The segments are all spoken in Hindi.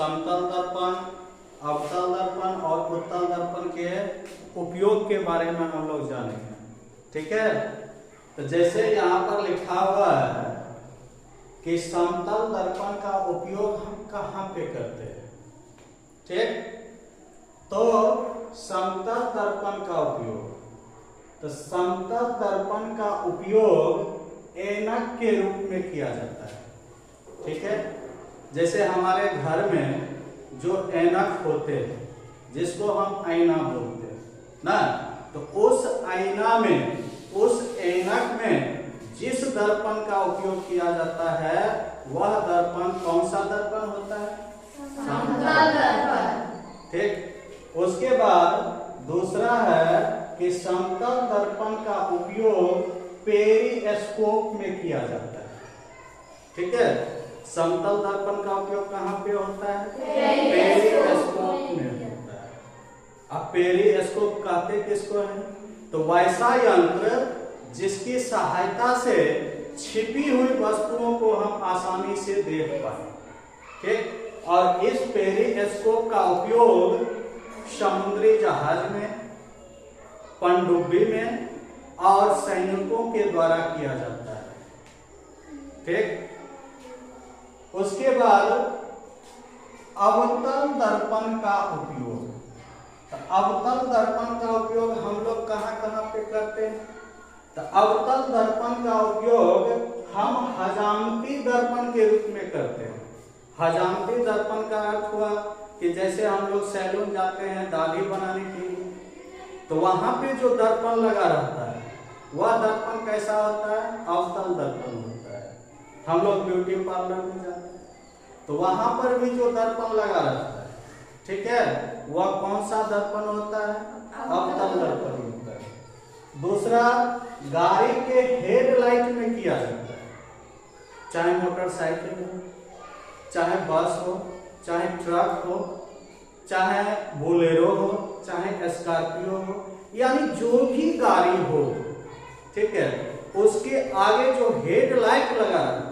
समतल दर्पण, अवतल दर्पण और उत्तल दर्पण के उपयोग के बारे में हम लोग जानेंगे। ठीक है, तो जैसे यहाँ पर लिखा हुआ है कि समतल दर्पण का उपयोग हम कहाँ पे करते हैं। ठीक, तो समतल दर्पण का उपयोग, तो समतल दर्पण का उपयोग ऐनक के रूप में किया जाता है। ठीक है, जैसे हमारे घर में जो ऐनक होते हैं जिसको हम आईना बोलते हैं ना, तो उस आईना में, उस ऐनक में जिस दर्पण का उपयोग किया जाता है वह दर्पण कौन सा दर्पण होता है? समतल दर्पण। ठीक, उसके बाद दूसरा है कि समतल दर्पण का उपयोग पेरिस्कोप में किया जाता है। ठीक है, समतल दर्पण का उपयोग कहाँ पे होता है? पेरिस्कोप में होता है। अब पेरिस्कोप कहते किसको है? तो वैसा यंत्र जिसकी सहायता से छिपी हुई वस्तुओं को हम आसानी से देख पाए। ठीक, और इस पेरिस्कोप का उपयोग समुद्री जहाज में, पनडुब्बी में और सैनिकों के द्वारा किया जाता है। ठीक, उसके बाद अवतल दर्पण का उपयोग, तो अवतल दर्पण का उपयोग हम लोग कहाँ कहाँ पे करते हैं? तो अवतल दर्पण का उपयोग हम हजामती दर्पण के रूप में करते हैं। हजामती दर्पण का अर्थ हुआ कि जैसे हम लोग सैलून जाते हैं दाढ़ी बनाने के लिए, तो वहां पे जो दर्पण लगा रहता है वह दर्पण कैसा होता है? अवतल दर्पण होता है। हम लोग ब्यूटी पार्लर में जाते हैं तो वहां पर भी जो दर्पण लगा रहता है, ठीक है, वह कौन सा दर्पण होता है? अवतल दर्पण होता है। दूसरा, गाड़ी के हेडलाइट में किया जाता है, चाहे मोटरसाइकिल हो, चाहे बस हो, चाहे ट्रक हो, चाहे बोलेरो हो, चाहे स्कॉर्पियो हो, यानी जो भी गाड़ी हो, ठीक है, उसके आगे जो हेडलाइट लगा रहता है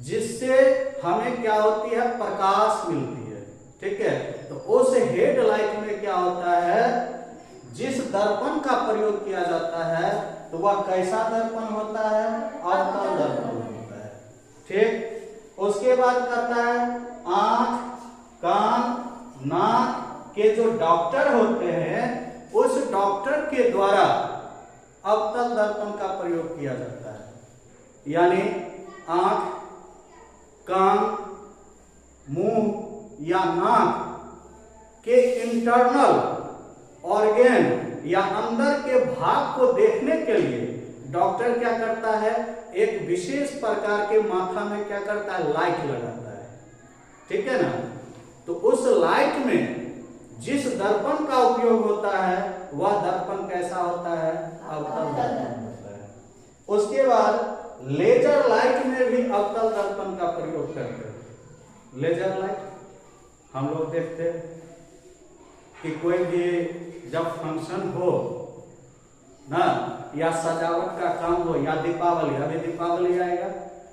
जिससे हमें क्या होती है? प्रकाश मिलती है। ठीक है, तो उस हेडलाइट में क्या होता है? जिस दर्पण का प्रयोग किया जाता है तो वह कैसा दर्पण होता है? अवतल दर्पण होता है। ठीक, उसके बाद कहता है आंख, कान, नाक के जो डॉक्टर होते हैं उस डॉक्टर के द्वारा अवतल दर्पण का प्रयोग किया जाता है। यानी आंख, कान, मुंह या नाक के इंटरनल ऑर्गेन या अंदर के भाग को देखने के लिए डॉक्टर क्या करता है? एक विशेष प्रकार के माथा में क्या करता है? लाइट लगाता है। ठीक है ना, तो उस लाइट में जिस दर्पण का उपयोग होता है वह दर्पण कैसा होता है? अवतल दर्पण होता है। उसके बाद लेजर लाइट में भी अवतल दर्पण का प्रयोग करते हैं। लेजर लाइट हम लोग देखते हैं कि कोई भी जब फंक्शन हो ना, या सजावट का काम हो, या दीपावली, अभी दीपावली आएगा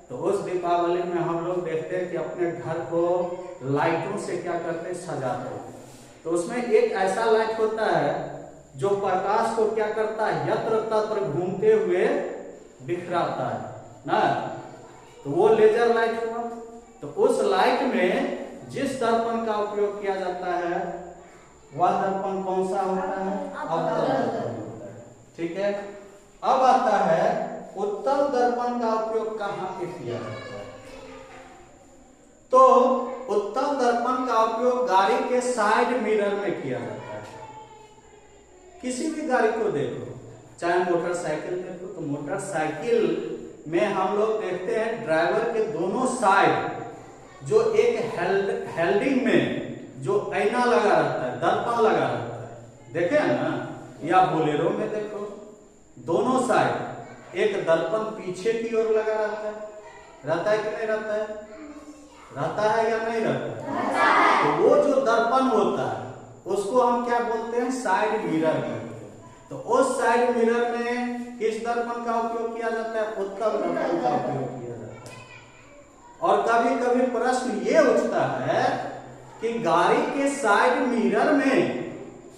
तो उस दीपावली में हम लोग देखते हैं कि अपने घर को लाइटों से क्या करते हैं? सजाते हैं। तो उसमें एक ऐसा लाइट होता है जो प्रकाश को क्या करता है? यत्र तत्र घूमते हुए बिखराता है ना, तो वो लेजर लाइट हुआ। तो उस लाइट में जिस दर्पण का उपयोग किया जाता है वह दर्पण कौन सा होता है? अवतल दर्पण होता है। ठीक है, अब आता है उत्तल दर्पण का उपयोग कहाँ पे किया जाता है? तो उत्तल दर्पण का उपयोग गाड़ी के साइड मिरर में किया जाता है। किसी भी गाड़ी को देखो, चाहे मोटरसाइकिल देखो, तो मोटरसाइकिल में हम लोग देखते हैं ड्राइवर के दोनों साइड जो एक हेल्डिंग में जो आईना लगा रहता है, दर्पण लगा रहता है, देखे ना, या बोलेरो में देखो दोनों साइड एक दर्पण पीछे की ओर लगा रहता है कि नहीं रहता है? रहता है या नहीं रहता है? तो वो जो दर्पण होता है उसको हम क्या बोलते हैं? साइड मिरर बोलते हैं। तो उस साइड मिरर में किस दर्पण का उपयोग किया जाता है? उत्तल दर्पण का उपयोग किया जाता है। और कभी कभी प्रश्न ये उठता है कि गाड़ी के साइड मिरर में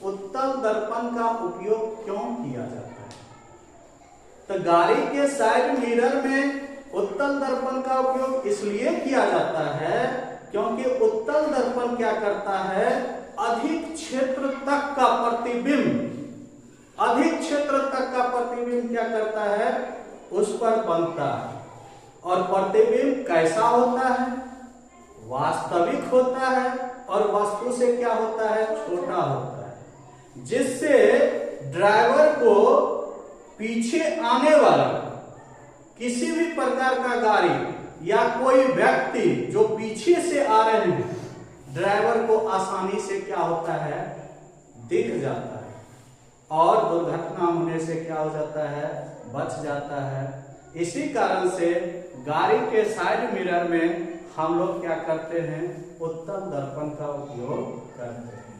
उत्तल दर्पण का उपयोग क्यों किया जाता है? तो गाड़ी के साइड मिरर में उत्तल दर्पण का उपयोग इसलिए किया जाता है क्योंकि उत्तल दर्पण क्या करता है, अधिक क्षेत्र तक का प्रतिबिंब क्या करता है, उस पर बनता है। और प्रतिबिंब कैसा होता है, वास्तविक होता है और वस्तु से क्या होता है, छोटा होता है, जिससे ड्राइवर को पीछे आने वाला किसी भी प्रकार का गाड़ी या कोई व्यक्ति जो पीछे से आ रहे हैं, ड्राइवर को आसानी से क्या होता है, दिख जाता है और दुर्घटना होने से क्या हो जाता है, बच जाता है। इसी कारण से गाड़ी के साइड मिरर में हम लोग क्या करते हैं, उत्तल दर्पण का उपयोग करते हैं।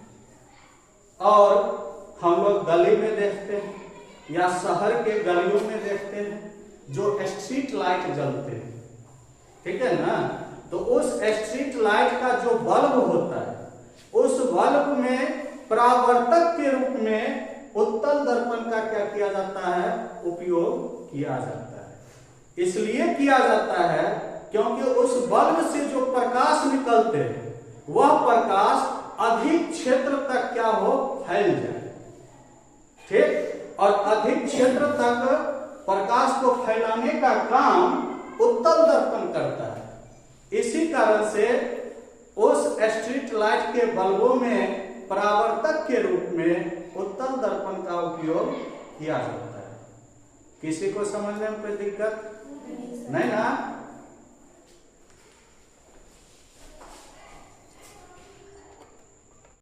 और हम लोग गली में देखते हैं या शहर के गलियों में देखते हैं जो स्ट्रीट लाइट जलते हैं, ठीक है ना। तो उस स्ट्रीट लाइट का जो बल्ब होता है, उस बल्ब में परावर्तक के रूप में उत्तल दर्पण का क्या किया जाता है, उपयोग किया जाता है। इसलिए किया जाता है क्योंकि उस बल्ब से जो प्रकाश निकलते हैं वह प्रकाश अधिक क्षेत्र तक क्या हो, फैल जाए, ठीक। और अधिक क्षेत्र तक प्रकाश को फैलाने का काम उत्तल दर्पण करता है। इसी कारण से उस स्ट्रीट लाइट के बल्बों में परावर्तक के रूप में उत्तल दर्पण का उपयोग किया जाता है। किसी को समझने में कोई दिक्कत नहीं ना?